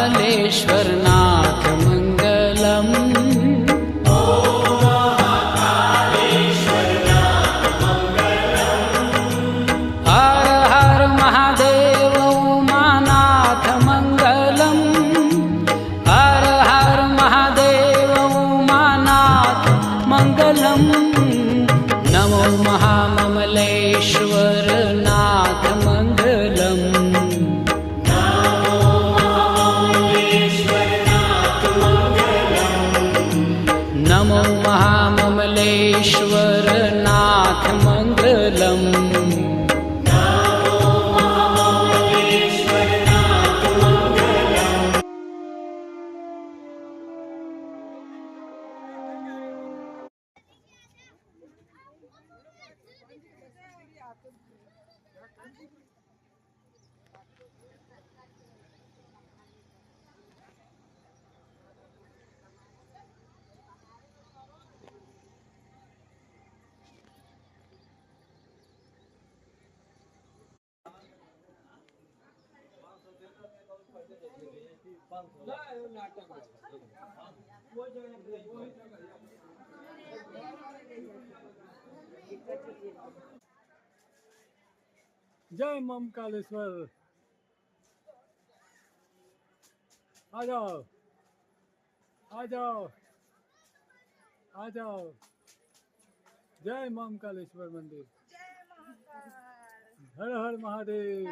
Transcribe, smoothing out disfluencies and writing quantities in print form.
महाकालेश्वरनाथ मङ्गलम्। हर हर महादेव उमानाथ मङ्गलम्। हर हर महादेव उमानाथ मङ्गलम्। नमो महाममलेश्वरनाथ मङ्गलम्। नमो महाममलेश्वरनाथ मङ्गलम्। जय महाकालेश्वर। आ जाओ आ जाओ आ जाओ। जय महाकालेश्वर मंदिर। हर हर महादेव।